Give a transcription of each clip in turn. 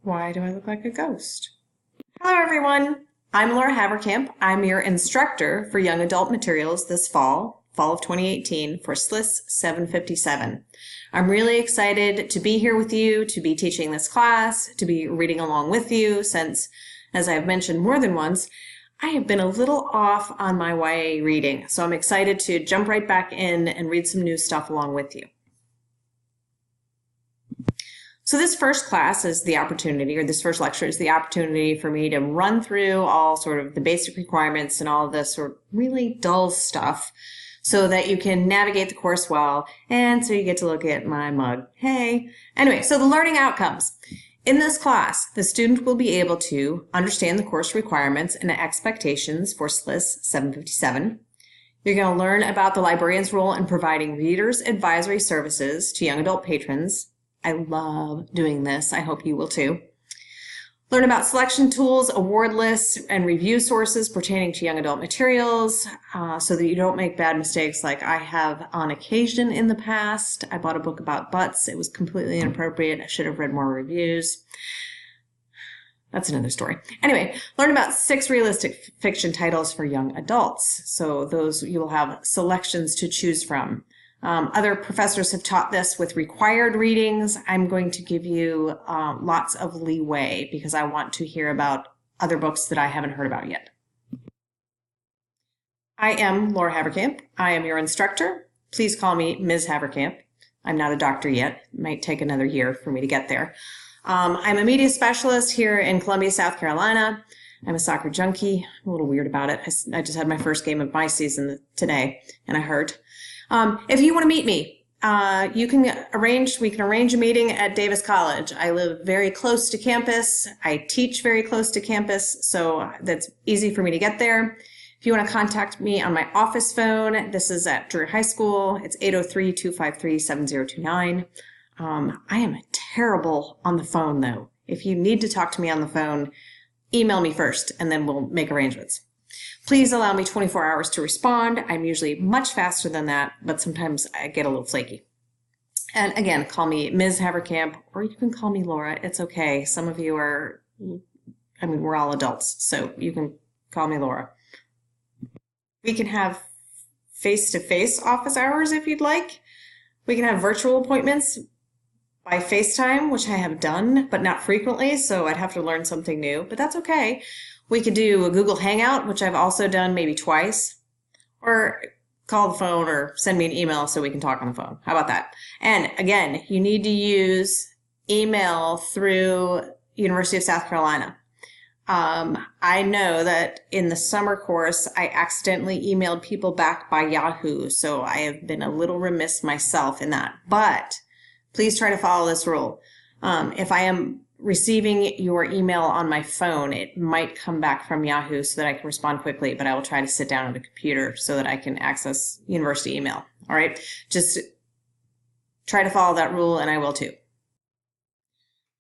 Why do I look like a ghost? Hello everyone, I'm Laura Haverkamp. I'm your instructor for young adult materials this fall of 2018 for SLIS 757. I'm really excited to be here with you, to be teaching this class, to be reading along with you since, as I've mentioned more than once, I have been a little off on my YA reading, so I'm excited to jump right back in and read some new stuff along with you. So this first class is the opportunity, or this first lecture is the opportunity for me to run through all sort of the basic requirements and all of this sort of really dull stuff so that you can navigate the course well, and so you get to look at my mug. Hey! Anyway, so the learning outcomes. In this class, the student will be able to understand the course requirements and expectations for SLIS 757. You're going to learn about the librarian's role in providing readers' advisory services to young adult patrons. I love doing this. I hope you will too. Learn about selection tools, award lists, and review sources pertaining to young adult materials so that you don't make bad mistakes like I have on occasion in the past. I bought a book about butts. It was completely inappropriate. I should have read more reviews. That's another story. Anyway, learn about 6 realistic fiction titles for young adults. So those you will have selections to choose from. Other professors have taught this with required readings. I'm going to give you lots of leeway because I want to hear about other books that I haven't heard about yet. I am Laura Haverkamp. I am your instructor. Please call me Ms. Haverkamp. I'm not a doctor yet. It might take another year for me to get there. I'm a media specialist here in Columbia, South Carolina. I'm a soccer junkie. I'm a little weird about it. I just had my first game of my season today, and I hurt. If you want to meet me, we can arrange a meeting at Davis College. I live very close to campus. I teach very close to campus, so that's easy for me to get there. If you want to contact me on my office phone, this is at Drury High School. It's 803-253-7029. I am terrible on the phone, though. If you need to talk to me on the phone, email me first, and then we'll make arrangements. Please allow me 24 hours to respond. I'm usually much faster than that, but sometimes I get a little flaky. And again, call me Ms. Haverkamp, or you can call me Laura. It's okay. Some of you are, we're all adults, so you can call me Laura. We can have face-to-face office hours if you'd like. We can have virtual appointments by FaceTime, which I have done, but not frequently, so I'd have to learn something new, but that's okay. We could do a Google Hangout, which I've also done maybe twice, or call the phone or send me an email so we can talk on the phone. How about that? And again, you need to use email through University of South Carolina. I know that in the summer course, I accidentally emailed people back by Yahoo, so I have been a little remiss myself in that. But please try to follow this rule. If I am receiving your email on my phone, it might come back from Yahoo so that I can respond quickly, but I will try to sit down at a computer so that I can access university email. All right? Just try to follow that rule, and I will too.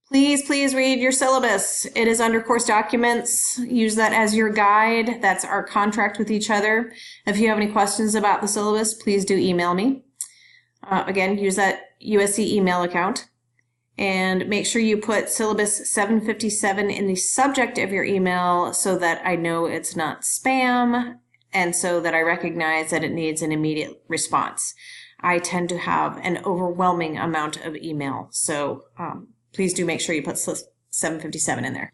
Please read your syllabus. It is under course documents. Use that as your guide. That's our contract with each other. If you have any questions about the syllabus, please do email me. Again, use that USC email account. And make sure you put syllabus 757 in the subject of your email so that I know it's not spam and so that I recognize that it needs an immediate response. I tend to have an overwhelming amount of email, so please do make sure you put 757 in there.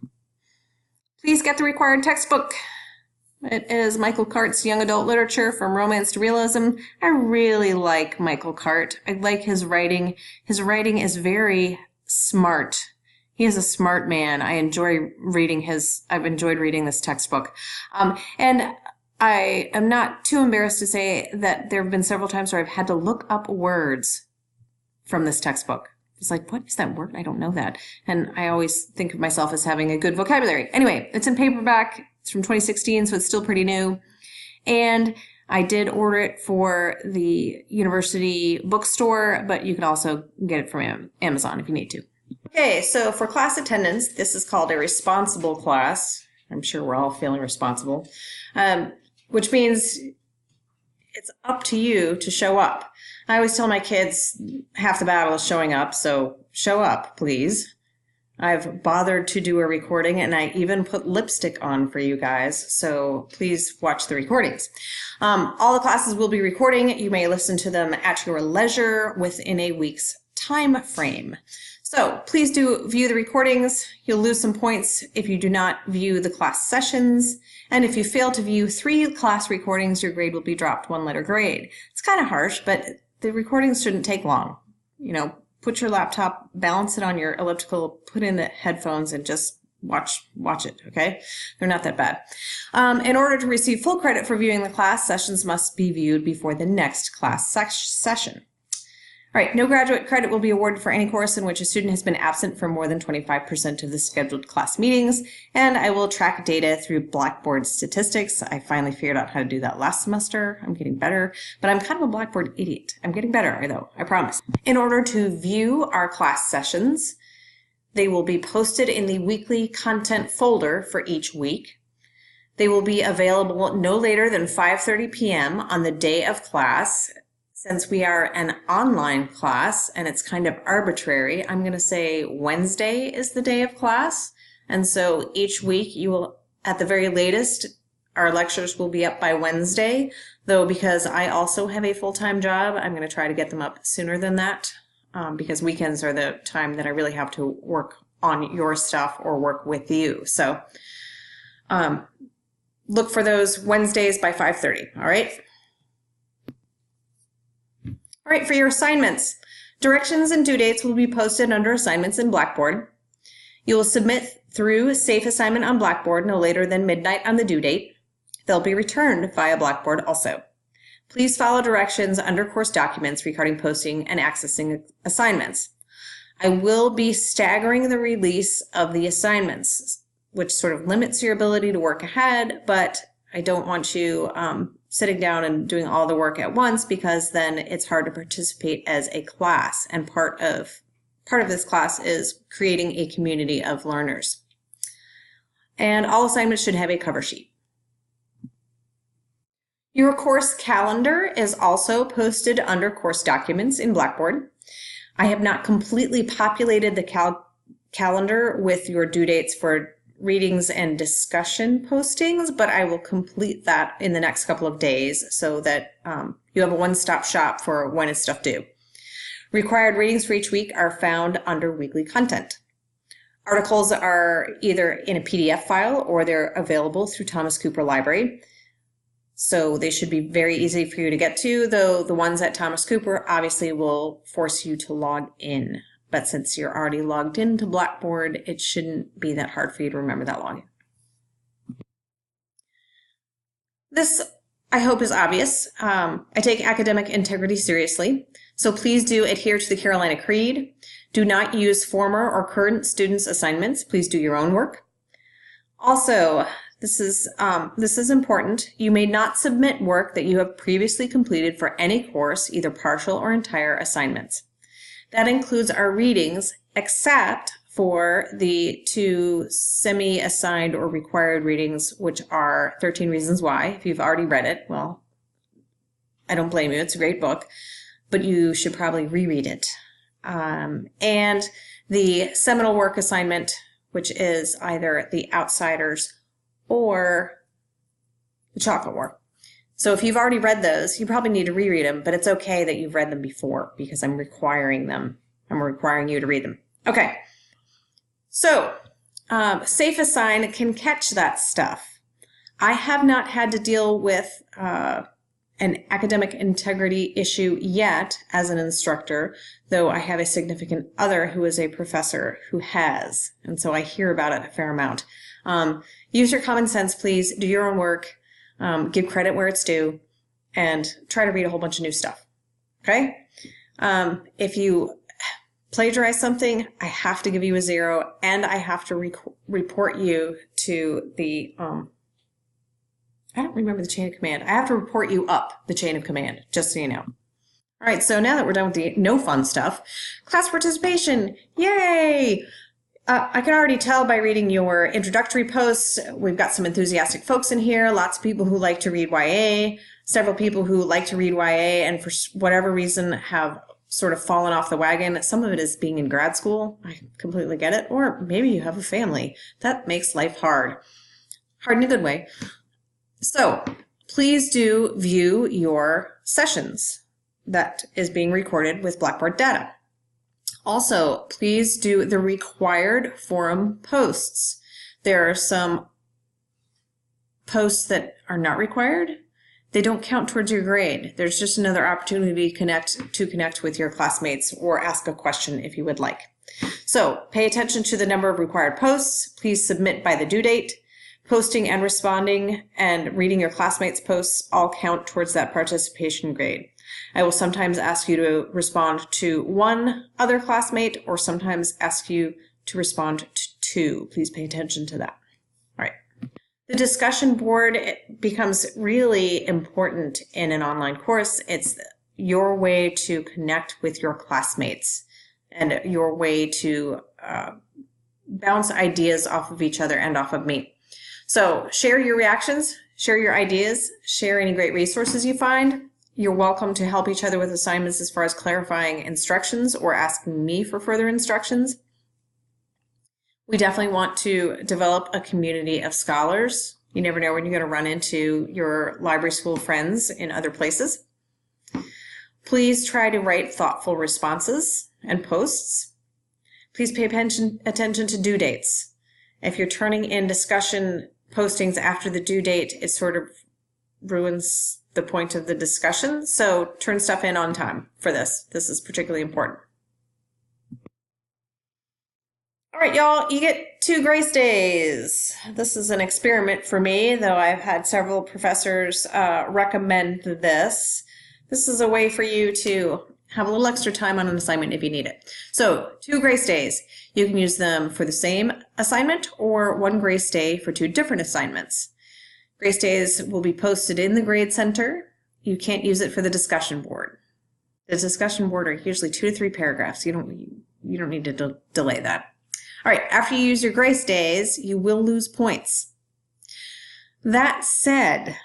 Please get the required textbook. It is Michael Cart's Young Adult Literature from Romance to Realism. I really like Michael Cart. I like his writing. His writing is very smart. He is a smart man. I've enjoyed reading this textbook. And I am not too embarrassed to say that there have been several times where I've had to look up words from this textbook. It's like, what is that word? I don't know that. And I always think of myself as having a good vocabulary. Anyway, it's in paperback. It's from 2016, so it's still pretty new. And I did order it for the university bookstore, but you can also get it from Amazon if you need to. Okay, so for class attendance, this is called a responsible class. I'm sure we're all feeling responsible, which means it's up to you to show up. I always tell my kids half the battle is showing up, so show up, please. I've bothered to do a recording, and I even put lipstick on for you guys, so please watch the recordings. All the classes will be recording. You may listen to them at your leisure within a week's time frame. So please do view the recordings. You'll lose some points if you do not view the class sessions. And if you fail to view 3 class recordings, your grade will be dropped 1 letter grade. It's kind of harsh, but the recordings shouldn't take long. You know, put your laptop, balance it on your elliptical, put in the headphones, and just watch it, okay? They're not that bad. In order to receive full credit for viewing the class, sessions must be viewed before the next class session. All right, no graduate credit will be awarded for any course in which a student has been absent for more than 25% of the scheduled class meetings, and I will track data through Blackboard statistics. I finally figured out how to do that last semester. I'm getting better, but I'm kind of a Blackboard idiot. I'm getting better, though, I promise. In order to view our class sessions, they will be posted in the weekly content folder for each week. They will be available no later than 5:30 p.m. on the day of class. Since we are an online class and it's kind of arbitrary, I'm going to say Wednesday is the day of class. And so each week you will, at the very latest, our lectures will be up by Wednesday, though because I also have a full-time job, I'm going to try to get them up sooner than that, because weekends are the time that I really have to work on your stuff or work with you. So look for those Wednesdays by 5:30, all right? All right, for your assignments, directions and due dates will be posted under assignments in Blackboard. You will submit through Safe Assignment on Blackboard no later than midnight on the due date. They'll be returned via Blackboard also. Please follow directions under course documents regarding posting and accessing assignments. I will be staggering the release of the assignments, which sort of limits your ability to work ahead, but I don't want you sitting down and doing all the work at once, because then it's hard to participate as a class, and part of this class is creating a community of learners. And all assignments should have a cover sheet. Your course calendar is also posted under course documents in Blackboard. I have not completely populated the calendar with your due dates for readings and discussion postings, but I will complete that in the next couple of days so that you have a one-stop shop for when is stuff due. Required readings for each week are found under weekly content. Articles are either in a PDF file or they're available through Thomas Cooper Library. So they should be very easy for you to get to, though the ones at Thomas Cooper obviously will force you to log in. But since you're already logged into Blackboard, it shouldn't be that hard for you to remember that login. This, I hope, is obvious. I take academic integrity seriously, so please do adhere to the Carolina Creed. Do not use former or current students' assignments. Please do your own work. Also, this is important. You may not submit work that you have previously completed for any course, either partial or entire assignments. That includes our readings, except for the 2 semi-assigned or required readings, which are 13 Reasons Why. If you've already read it, well, I don't blame you. It's a great book, but you should probably reread it. And the seminal work assignment, which is either The Outsiders or The Chocolate War. So if you've already read those, you probably need to reread them, but it's okay that you've read them before because I'm requiring them. I'm requiring you to read them. Okay. So Safe Assign can catch that stuff. I have not had to deal with an academic integrity issue yet as an instructor, though I have a significant other who is a professor who has, and so I hear about it a fair amount. Use your common sense, please. Do your own work. Give credit where it's due, and try to read a whole bunch of new stuff, okay? If you plagiarize something, I have to give you a 0, and I have to report you to the, I don't remember the chain of command. I have to report you up the chain of command, just so you know. All right, so now that we're done with the no fun stuff, class participation, yay! I can already tell by reading your introductory posts, we've got some enthusiastic folks in here, lots of people who like to read YA, several people who like to read YA and for whatever reason have sort of fallen off the wagon. Some of it is being in grad school. I completely get it. Or maybe you have a family. That makes life hard. Hard in a good way. So please do view your sessions that is being recorded with Blackboard data. Also, please do the required forum posts. There are some posts that are not required. They don't count towards your grade. There's just another opportunity to connect with your classmates or ask a question if you would like. So pay attention to the number of required posts. Please submit by the due date. Posting and responding and reading your classmates' posts all count towards that participation grade. I will sometimes ask you to respond to one other classmate or sometimes ask you to respond to two. Please pay attention to that. All right. The discussion board becomes really important in an online course. It's your way to connect with your classmates and your way to bounce ideas off of each other and off of me. So share your reactions, share your ideas, share any great resources you find. You're welcome to help each other with assignments as far as clarifying instructions or asking me for further instructions. We definitely want to develop a community of scholars. You never know when you're going to run into your library school friends in other places. Please try to write thoughtful responses and posts. Please pay attention to due dates. If you're turning in discussion postings after the due date, it sort of ruins the point of the discussion. So turn stuff in on time for this. This is particularly important. All right, y'all, you get 2 grace days. This is an experiment for me, though I've had several professors recommend this. This is a way for you to have a little extra time on an assignment if you need it. So 2 grace days. You can use them for the same assignment or 1 grace day for 2 different assignments. Grace days will be posted in the grade center. You can't use it for the discussion board. The discussion board are usually 2 to 3 paragraphs. You don't need to delay that. All right, after you use your grace days, you will lose points. That said,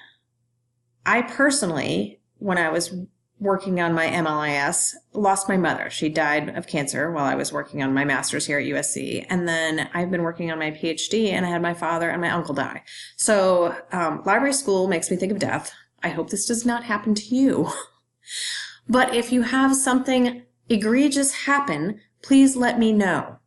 I personally, when I was working on my MLIS, lost my mother. She died of cancer while I was working on my master's here at USC. And then I've been working on my PhD and I had my father and my uncle die. So library school makes me think of death. I hope this does not happen to you. But if you have something egregious happen, please let me know.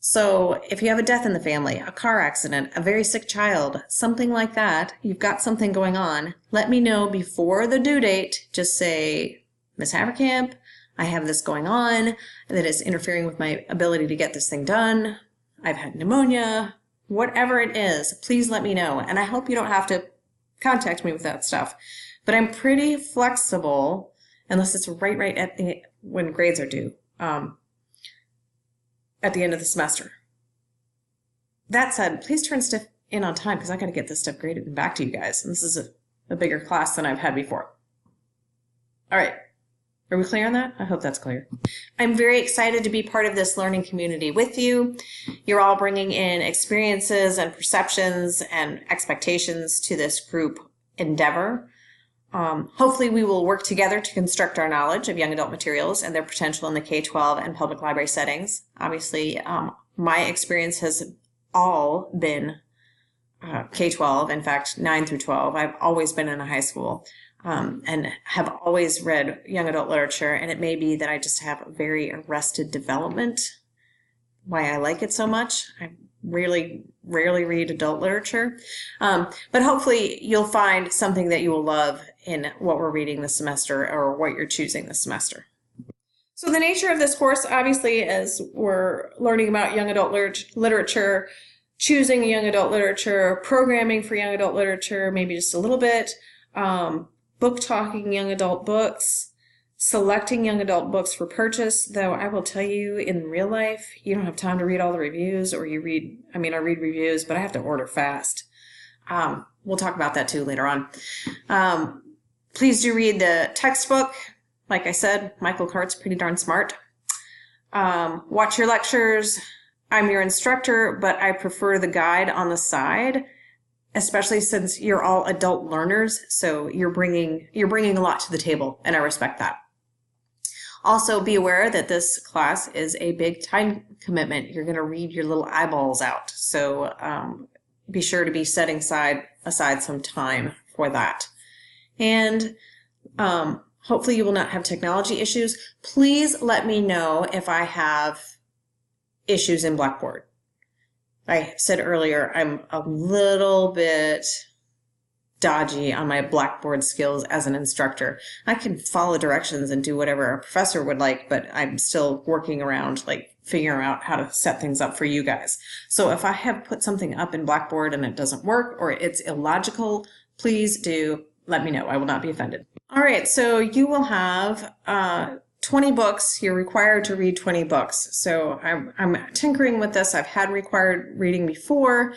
So if you have a death in the family, a car accident, a very sick child, something like that, you've got something going on, let me know before the due date. Just say, Ms. Haverkamp, I have this going on that is interfering with my ability to get this thing done. I've had pneumonia, whatever it is, please let me know. And I hope you don't have to contact me with that stuff. But I'm pretty flexible, unless it's right at when grades are due. At the end of the semester. That said, please turn stuff in on time because I got to get this stuff graded and back to you guys. And this is a bigger class than I've had before. All right. Are we clear on that? I hope that's clear. I'm very excited to be part of this learning community with you. You're all bringing in experiences and perceptions and expectations to this group endeavor. Hopefully we will work together to construct our knowledge of young adult materials and their potential in the K-12 and public library settings. Obviously, my experience has all been K-12, in fact, 9 through 12. I've always been in a high school and have always read young adult literature, and it may be that I just have a very arrested development, why I like it so much. I rarely read adult literature, but hopefully you'll find something that you will love in what we're reading this semester or what you're choosing this semester. So the nature of this course, obviously, as we're learning about young adult literature, choosing young adult literature, programming for young adult literature, maybe just a little bit, book talking young adult books, selecting young adult books for purchase, though I will tell you in real life, you don't have time to read all the reviews, or I read reviews, but I have to order fast. We'll talk about that too later on. Please do read the textbook. Like I said, Michael Cart's pretty darn smart. Watch your lectures. I'm your instructor, but I prefer the guide on the side, especially since you're all adult learners, so you're bringing a lot to the table, and I respect that. Also, be aware that this class is a big time commitment. You're going to read your little eyeballs out. So be sure to be setting aside some time for that. And hopefully you will not have technology issues. Please let me know if I have issues in Blackboard. I said earlier, I'm a little bit dodgy on my Blackboard skills as an instructor. I can follow directions and do whatever a professor would like, but I'm still working around, like figuring out how to set things up for you guys. So if I have put something up in Blackboard and it doesn't work or it's illogical, please do let me know. I will not be offended. All right, so you will have 20 books. You're required to read 20 books. So I'm tinkering with this. I've had required reading before,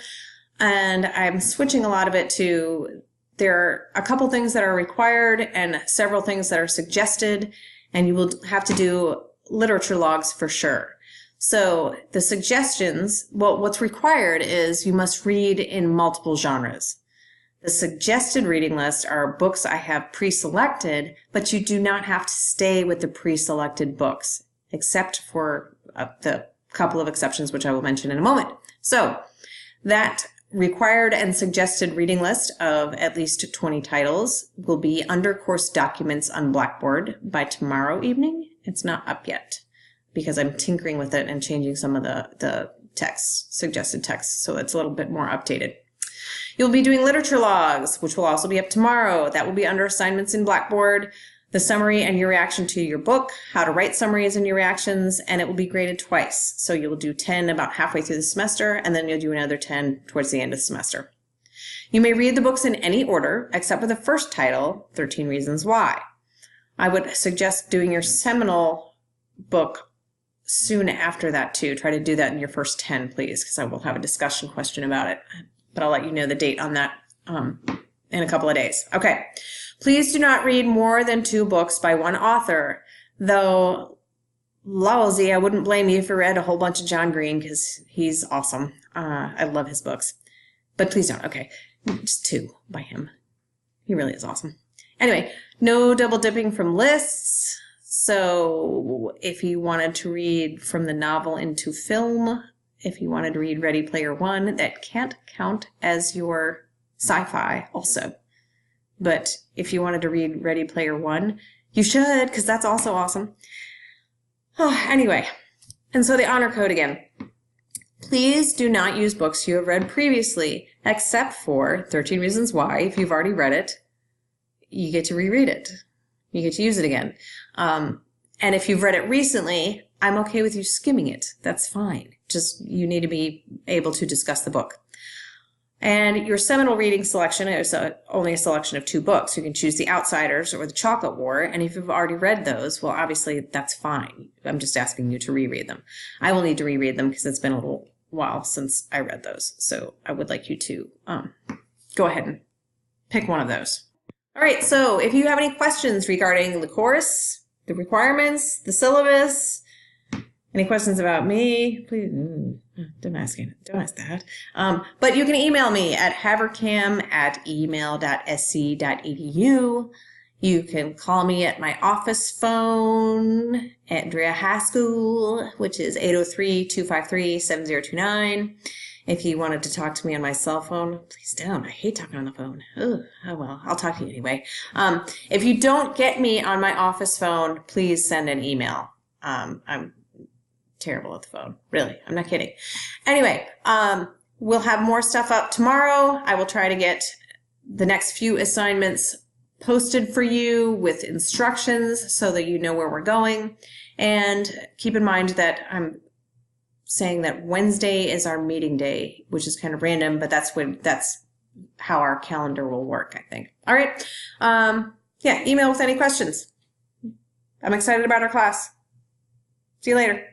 and I'm switching a lot of it to, there are a couple things that are required and several things that are suggested, and you will have to do literature logs for sure. So the suggestions, well, what's required is you must read in multiple genres. The suggested reading list are books I have pre-selected, but you do not have to stay with the pre-selected books, except for the couple of exceptions, which I will mention in a moment. So that required and suggested reading list of at least 20 titles will be under course documents on Blackboard by tomorrow evening. It's not up yet because I'm tinkering with it and changing some of the text, suggested text, so it's a little bit more updated. You'll be doing literature logs, which will also be up tomorrow. That will be under assignments in Blackboard, the summary and your reaction to your book, how to write summaries and your reactions, and it will be graded twice. So you'll do 10 about halfway through the semester, and then you'll do another 10 towards the end of the semester. You may read the books in any order, except for the first title, 13 Reasons Why. I would suggest doing your seminal book soon after that too. Try to do that in your first 10, please, because I will have a discussion question about it. But I'll let you know the date on that in a couple of days. Okay. Please do not read more than 2 books by one author, though lousy, I wouldn't blame you if you read a whole bunch of John Green because he's awesome. I love his books. But please don't. Okay. Just 2 by him. He really is awesome. Anyway, no double dipping from lists. So if you wanted to read from the novel into film, if you wanted to read Ready Player One, that can't count as your sci-fi also. But if you wanted to read Ready Player One, you should, because that's also awesome. Oh, anyway, and so the honor code again. Please do not use books you have read previously, except for 13 Reasons Why. If you've already read it, you get to reread it. You get to use it again. And if you've read it recently, I'm okay with you skimming it. That's fine. Just you need to be able to discuss the book. And your seminal reading selection is only a selection of 2 books. You can choose The Outsiders or The Chocolate War. And if you've already read those, well, obviously that's fine. I'm just asking you to reread them. I will need to reread them because it's been a little while since I read those. So I would like you to go ahead and pick one of those. All right, so if you have any questions regarding the course, the requirements, the syllabus, any questions about me, please don't ask that. But you can email me at havercam@email.sc.edu. You can call me at my office phone, Andrea Haskell, which is 803-253-7029. If you wanted to talk to me on my cell phone, please don't. I hate talking on the phone. Oh well, I'll talk to you anyway. If you don't get me on my office phone, please send an email. I'm terrible at the phone. Really, I'm not kidding. Anyway, we'll have more stuff up tomorrow. I will try to get the next few assignments posted for you with instructions so that you know where we're going. And keep in mind that I'm saying that Wednesday is our meeting day, which is kind of random, but that's how our calendar will work, I think. All right. Yeah, email with any questions. I'm excited about our class. See you later.